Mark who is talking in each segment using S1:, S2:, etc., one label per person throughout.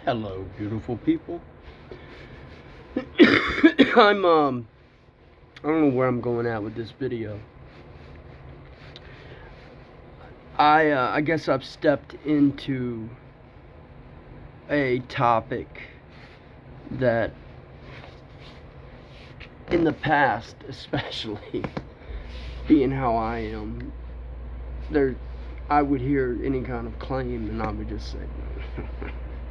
S1: Hello, beautiful people. I don't know where I'm going at with this video. I guess I've stepped into a topic that in the past, especially being how I am, I would hear any kind of claim and I would just say,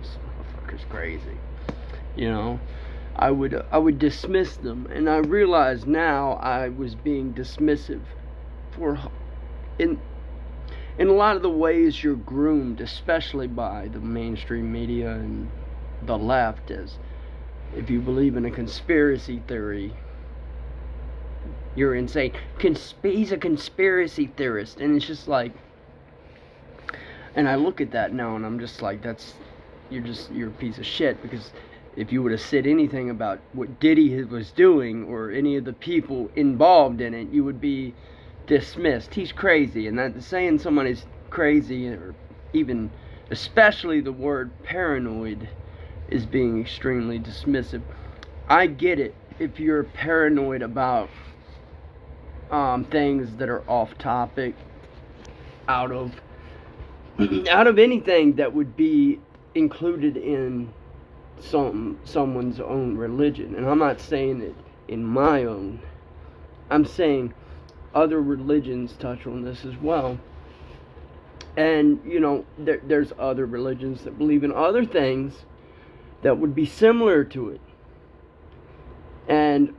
S1: this motherfucker's crazy. You know, I would dismiss them, and I realize now I was being dismissive for in a lot of the ways you're groomed, especially by the mainstream media and the left, as if you believe in a conspiracy theory, you're insane. He's a conspiracy theorist, and it's just like, and I look at that now and I'm just like, you're a piece of shit, because if you would have said anything about what Diddy was doing or any of the people involved in it, you would be dismissed. He's crazy, and that saying someone is crazy, or even especially the word paranoid, is being extremely dismissive. I get it if you're paranoid about things that are off topic, out of anything that would be included in someone's own religion. And I'm not saying it in my own, I'm saying other religions touch on this as well. And there's other religions that believe in other things that would be similar to it. And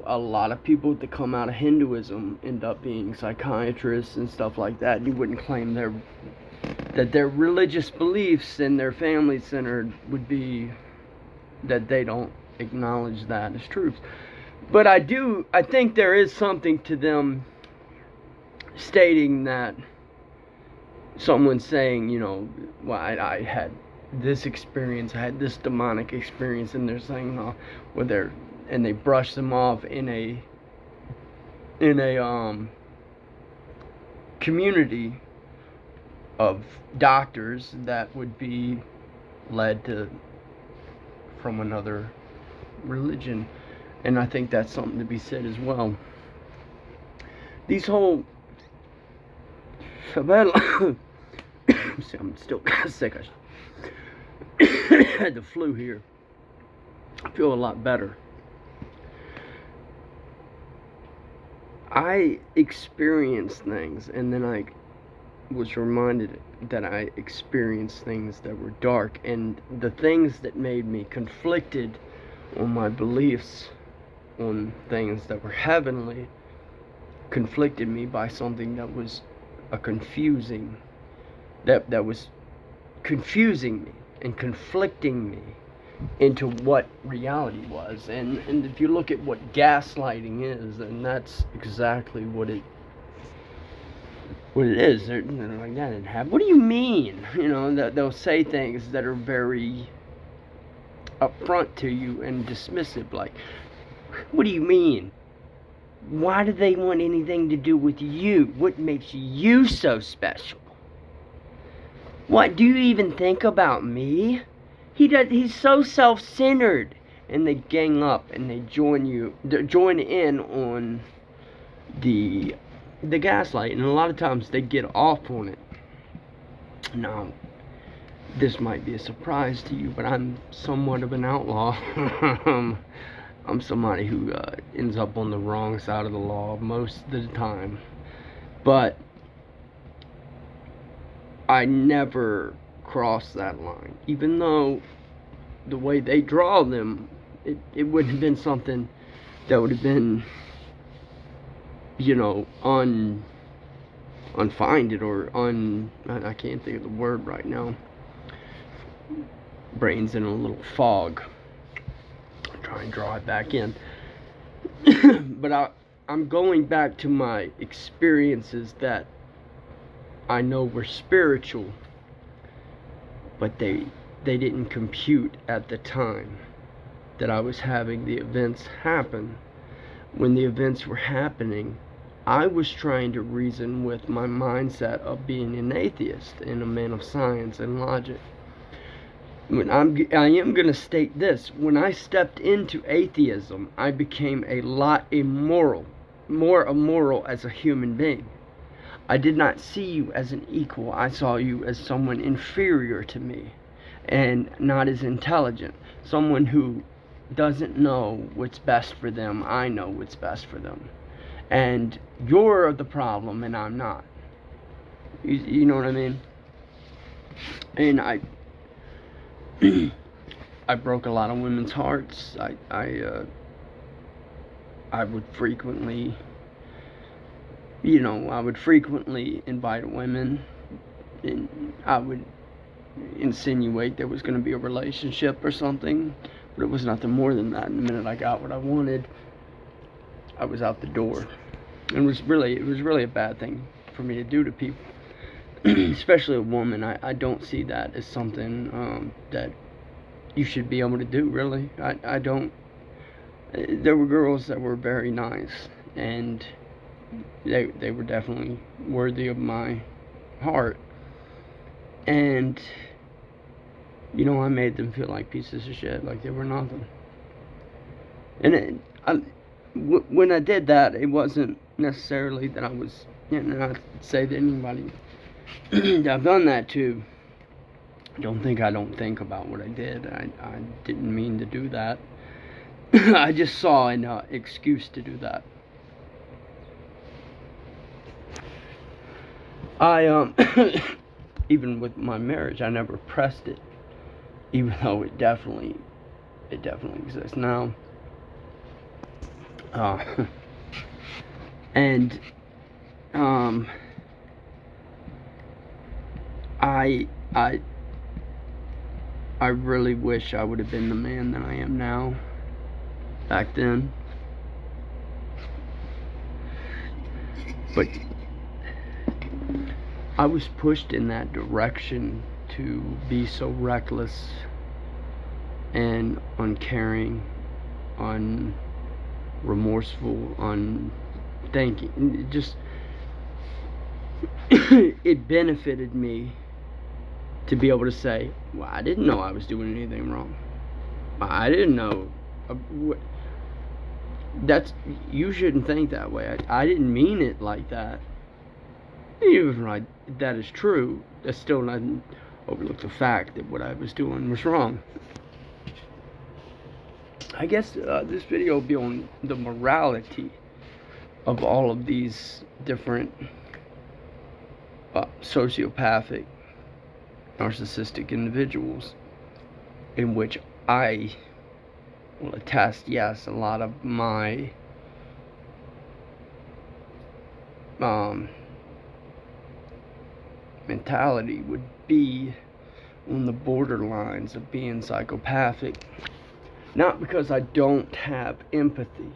S1: a lot of people that come out of Hinduism end up being psychiatrists and stuff like that. You wouldn't claim that their religious beliefs and their family-centered would be, that they don't acknowledge that as truth. But I think there is something to them stating that someone's saying, well, I had this experience, I had this demonic experience, and they're saying, no, well, and they brush them off in a community of doctors that would be led from another religion. And I think that's something to be said as well. These whole I'm still kind of sick. I had the flu here. I feel a lot better. I experienced things, and then I was reminded that I experienced things that were dark, and the things that made me conflicted on my beliefs on things that were heavenly conflicted me by something that was that was confusing me and conflicting me into what reality was. And if you look at what gaslighting is, then that's exactly what it is. They're like, that didn't happen. What do you mean? That they'll say things that are very upfront to you and dismissive, like, what do you mean? Why do they want anything to do with you? What makes you so special? What do you even think about me? He's so self-centered. And they gang up and they join in on the gaslight, and a lot of times they get off on it. Now, this might be a surprise to you, but I'm somewhat of an outlaw. I'm somebody who ends up on the wrong side of the law most of the time, but I never cross that line, even though the way they draw them, it wouldn't have been something that would have been, unfinded or I can't think of the word right now. Brain's in a little fog. I'll try and draw it back in. But I'm going back to my experiences that I know were spiritual, but they didn't compute at the time that I was having the events happen. When the events were happening, I was trying to reason with my mindset of being an atheist and a man of science and logic. I am going to state this. When I stepped into atheism, I became a lot immoral, more immoral as a human being. I did not see you as an equal. I saw you as someone inferior to me and not as intelligent. Someone who doesn't know what's best for them. I know what's best for them. And you're the problem and I'm not. You know what I mean? And I broke a lot of women's hearts. I would frequently, I would frequently invite women, and I would insinuate there was going to be a relationship or something, but it was nothing more than that. And the minute I got what I wanted, I was out the door. And it was really a bad thing for me to do to people, especially a woman. I don't see that as something that you should be able to do, really. I don't. There were girls that were very nice, and they were definitely worthy of my heart. And, I made them feel like pieces of shit, like they were nothing. And when I did that, it wasn't necessarily that I was, not say that anybody I've done that too. Don't think I don't think about what I did. I didn't mean to do that. I just saw an excuse to do that. Even with my marriage, I never pressed it, even though it definitely exists now. And I really wish I would have been the man that I am now back then. But I was pushed in that direction to be so reckless and uncaring, unremorseful, unthinking. It benefited me to be able to say, well, I didn't know I was doing anything wrong. I didn't know. You shouldn't think that way. I didn't mean it like that. Even if that is true, that still doesn't overlook the fact that what I was doing was wrong. I guess this video will be on the morality of all of these different sociopathic, narcissistic individuals, in which I will attest, yes, a lot of my mentality would be on the borderlines of being psychopathic. Not because I don't have empathy.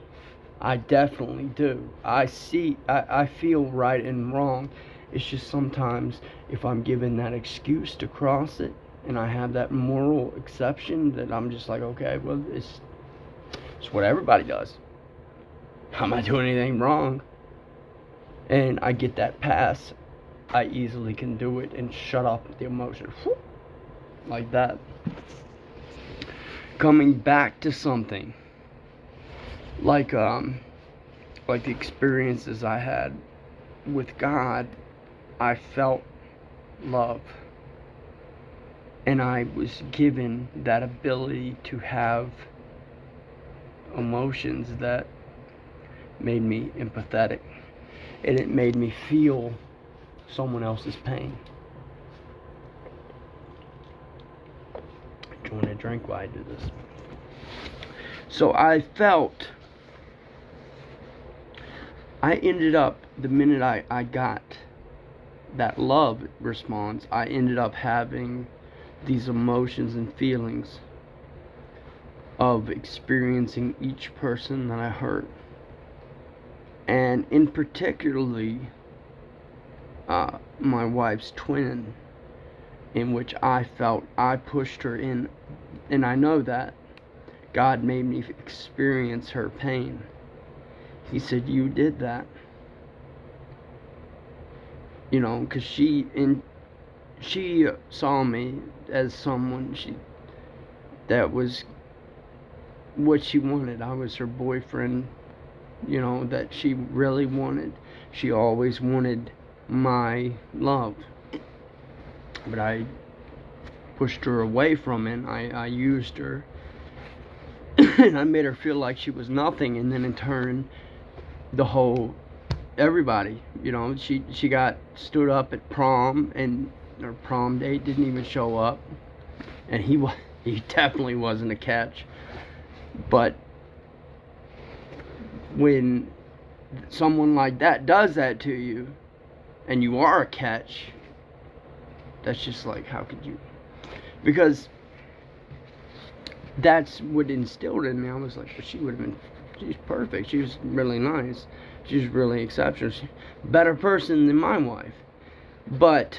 S1: I definitely do. I feel right and wrong. It's just sometimes if I'm given that excuse to cross it, and I have that moral exception, that I'm just like, okay, well, it's what everybody does. I'm not doing anything wrong. And I get that pass, I easily can do it and shut off the emotion. Like that. Coming back to something like the experiences I had with God, I felt love, and I was given that ability to have emotions that made me empathetic, and it made me feel someone else's pain. Do you want to drink while I do this? So I ended up, the minute I got that love response, I ended up having these emotions and feelings of experiencing each person that I hurt. And in particularly, my wife's twin, in which I felt I pushed her in, and I know that God made me experience her pain. He said, you did that. Because she saw me as someone, that was what she wanted. I was her boyfriend, you know, that she really wanted. She always wanted my love. But I pushed her away from it. I used her. And I made her feel like she was nothing. And then in turn, the whole, everybody, you know, she got stood up at prom, and her prom date didn't even show up. And he definitely wasn't a catch. But when someone like that does that to you, and you are a catch, that's just like, how could you? Because that's what instilled in me. I was like, well, she's perfect. She was really nice. She was really exceptional. She's a better person than my wife. But,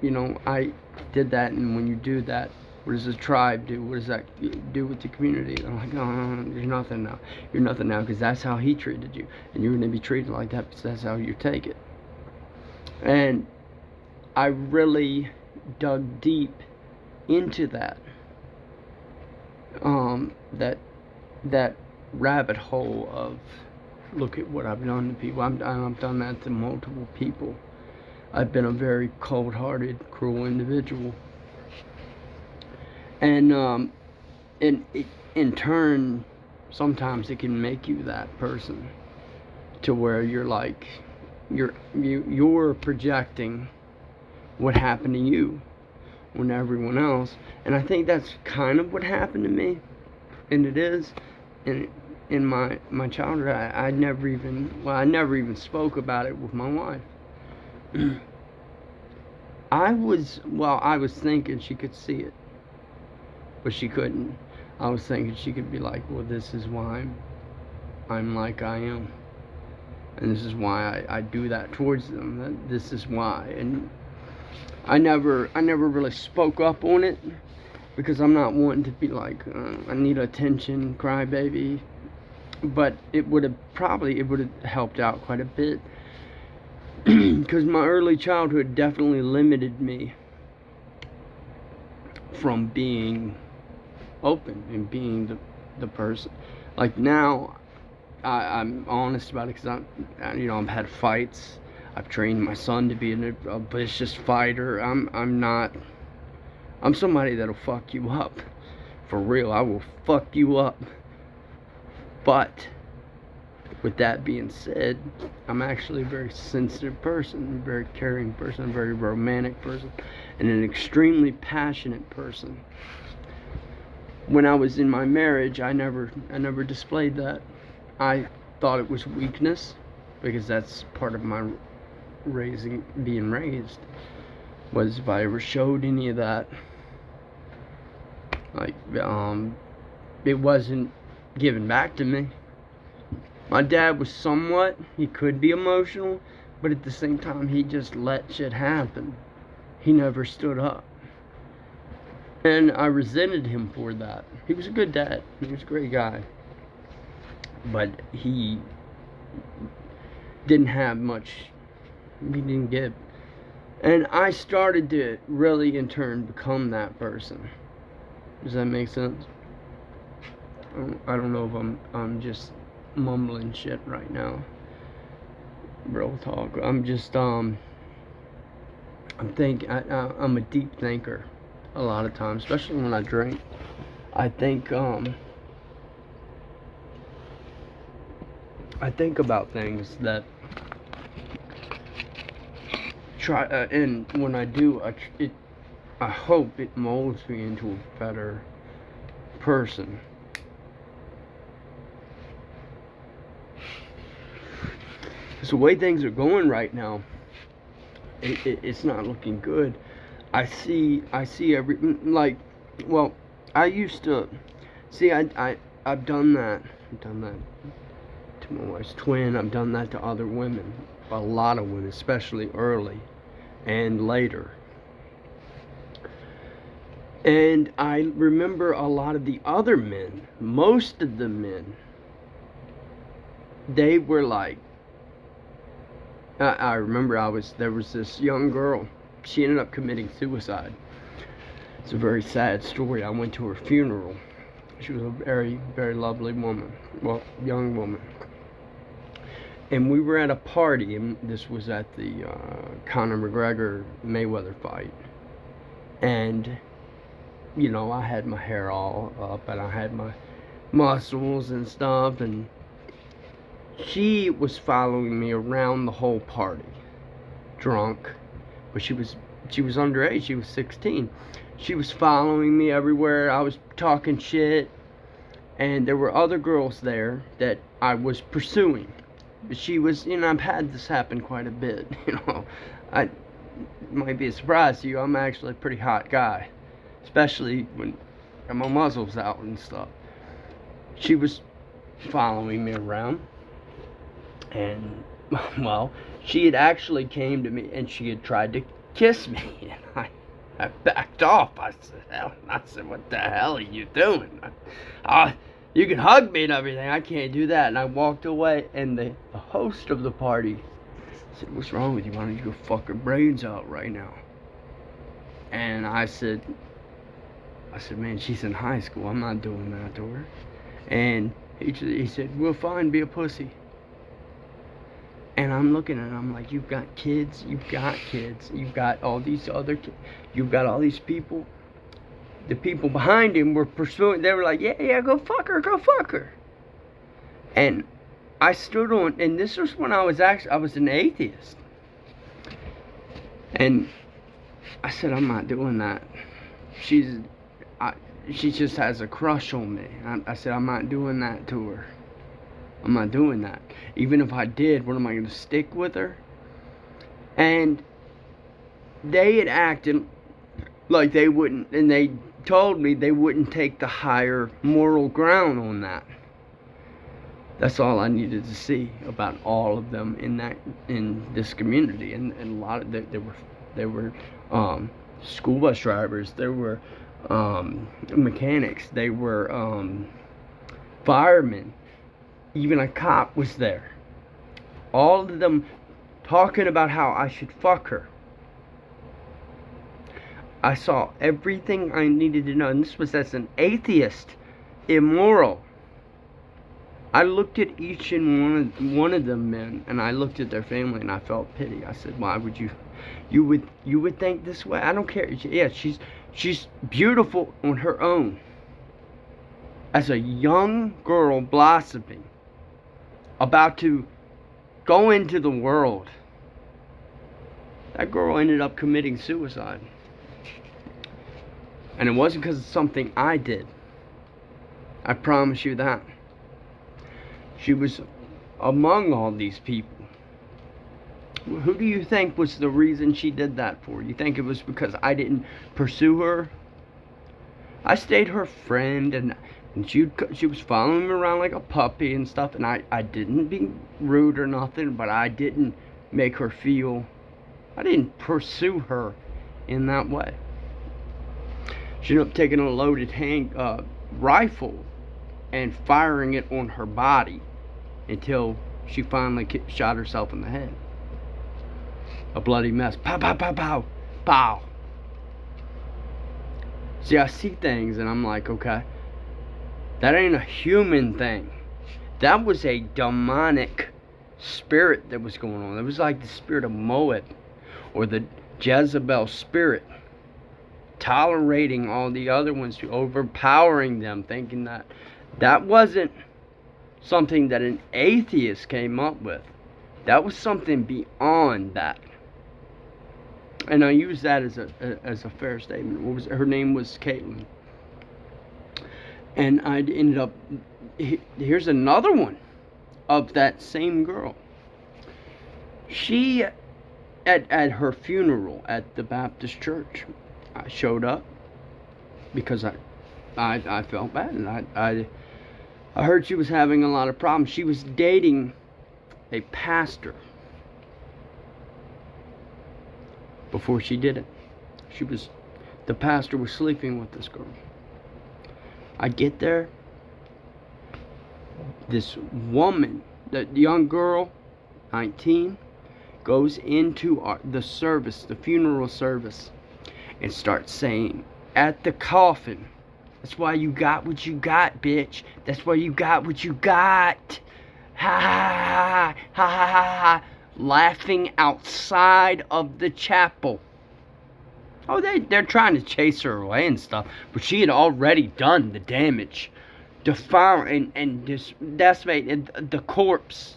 S1: you know, I did that, and when you do that, what does the tribe do? What does that do with the community? I'm like, oh, you're nothing now. You're nothing now, because that's how he treated you. And you're going to be treated like that because that's how you take it. And I really dug deep into that. That rabbit hole of, look at what I've done to people. I've done that to multiple people. I've been a very cold-hearted, cruel individual. And in turn, sometimes it can make you that person, to where you're like, you're projecting what happened to you on everyone else. And I think that's kind of what happened to me, and it is. In my childhood, I never even spoke about it with my wife. I was thinking she could see it, but she couldn't. I was thinking she could be like, well, this is why I'm like I am, and this is why I do that towards them. This is why. And I never really spoke up on it, because I'm not wanting to be like, I need attention, crybaby. But it would have helped out quite a bit, because my early childhood definitely limited me from being open and being the person. Like now, I'm honest about it, because I've had fights. I've trained my son to be a vicious fighter. I'm somebody that'll fuck you up. For real, I will fuck you up. But with that being said, I'm actually a very sensitive person, a very caring person, a very romantic person, and an extremely passionate person. When I was in my marriage, I never displayed that. I thought it was weakness, because that's part of my being raised, was if I ever showed any of that, like, it wasn't given back to me. My dad was he could be emotional, but at the same time, he just let shit happen. He never stood up. And I resented him for that. He was a good dad. He was a great guy. But he didn't have much. He didn't give. And I started to really, in turn, become that person. Does that make sense? I don't know if I'm just mumbling shit right now. Real talk. I'm just I'm a deep thinker a lot of times, especially when I drink. I think about things that and when I do, I hope it molds me into a better person. Because the way things are going right now, it's not looking good. I see I used to see. I've done that. I've done that to my wife's twin. I've done that to other women, a lot of women, especially early and later. And I remember a lot of the other men, most of the men, they were like, I remember there was this young girl. She ended up committing suicide. It's a very sad story. I went to her funeral. She was a very, very lovely woman. Well, young woman. And we were at a party, and this was at the Conor McGregor Mayweather fight. And, you know, I had my hair all up, and I had my muscles and stuff, and she was following me around the whole party, drunk, but she was underage. She was 16. She was following me everywhere. I was talking shit, and there were other girls there that I was pursuing. But she was, you know, I've had this happen quite a bit. You know, it might be a surprise to you. I'm actually a pretty hot guy, especially when my muscles out and stuff. She was following me around, and well, she had actually came to me and she had tried to kiss me, and I backed off. I said, what the hell are you doing? You can hug me and everything, I can't do that. And I walked away, and the host of the party said, what's wrong with you? Why don't you go fuck her brains out right now? And I said, man, she's in high school. I'm not doing that to her. And he said, well, fine, be a pussy. And I'm looking at him, I'm like, you've got kids, you've got all these other kids, you've got all these people. The people behind him were pursuing, they were like, yeah, go fuck her. And I stood on, and this was when I was an atheist. And I said, I'm not doing that. She just has a crush on me. I said, I'm not doing that to her. I'm not doing that. Even if I did, what am I going to stick with her? And they had acted like they wouldn't, and they told me they wouldn't take the higher moral ground on that. That's all I needed to see about all of them in this community. And a lot of there were school bus drivers, there were mechanics, they were firemen, even a cop was there. All of them talking about how I should fuck her. I saw everything I needed to know, and this was as an atheist, immoral. I looked at each and one of them men, and I looked at their family, and I felt pity. I said, why would you would think this way? I don't care. Yeah, she's beautiful on her own. As a young girl blossoming, about to go into the world, that girl ended up committing suicide. And it wasn't because of something I did. I promise you that. She was among all these people. Who do you think was the reason she did that for? You think it was because I didn't pursue her? I stayed her friend, and she was following me around like a puppy and stuff, and I didn't be rude or nothing, but I didn't make her feel, I didn't pursue her in that way. She ended up taking a loaded rifle and firing it on her body until she finally shot herself in the head. A bloody mess. Pow, pow, pow, pow, pow. See, I see things and I'm like, okay, that ain't a human thing. That was a demonic spirit that was going on. It was like the spirit of Moab, or the Jezebel spirit, tolerating all the other ones, overpowering them, thinking that wasn't something that an atheist came up with. That was something beyond that. And I use that as a fair statement. Her name was Caitlin. And I ended up, here's another one of that same girl. She, at her funeral at the Baptist church, I showed up because I felt bad, and I heard she was having a lot of problems. She was dating a pastor before she did it. The pastor was sleeping with this girl. I get there, this woman, the young girl, 19, goes into the service, the funeral service, and starts saying at the coffin. That's why you got what you got, bitch. That's why you got what you got. Ha ha ha ha ha ha ha. Laughing outside of the chapel. Oh, they're trying to chase her away and stuff, but she had already done the damage. Defile and decimated the corpse.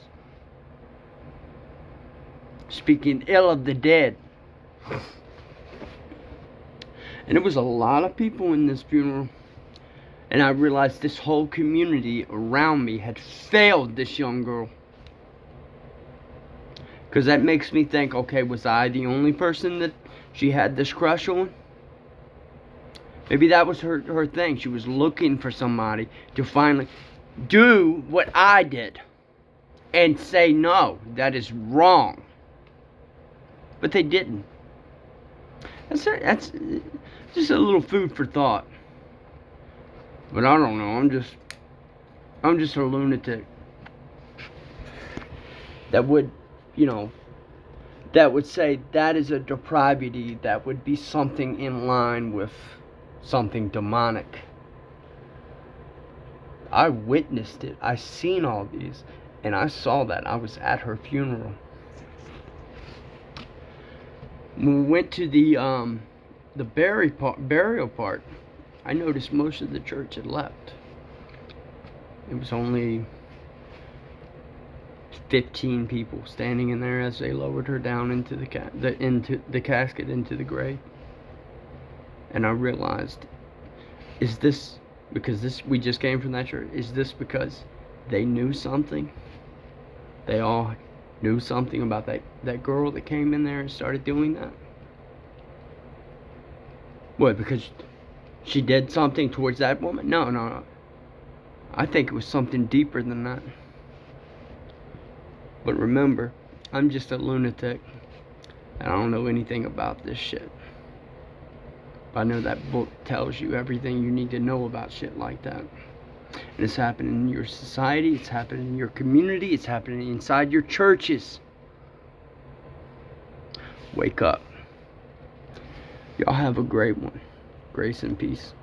S1: Speaking ill of the dead. And there was a lot of people in this funeral. And I realized this whole community around me had failed this young girl. Because that makes me think, okay, was I the only person that she had this crush on? Maybe that was her thing. She was looking for somebody to finally do what I did. And say, no, that is wrong. But they didn't. That's just a little food for thought. But I don't know. I'm just a lunatic that would, that would say that is a depravity, that would be something in line with something demonic. I witnessed it. I seen all these, and I saw that. I was at her funeral. When we went to the burial part, I noticed most of the church had left. It was only 15 people standing in there as they lowered her down into the casket, into the grave. And I realized, is this because we just came from that church? Is this because they knew something? They all knew something about that girl that came in there and started doing that? What, because she did something towards that woman? No. I think it was something deeper than that. But remember, I'm just a lunatic, and I don't know anything about this shit. But I know that book tells you everything you need to know about shit like that. And it's happening in your society, it's happening in your community, it's happening inside your churches. Wake up. Y'all have a great one. Grace and peace.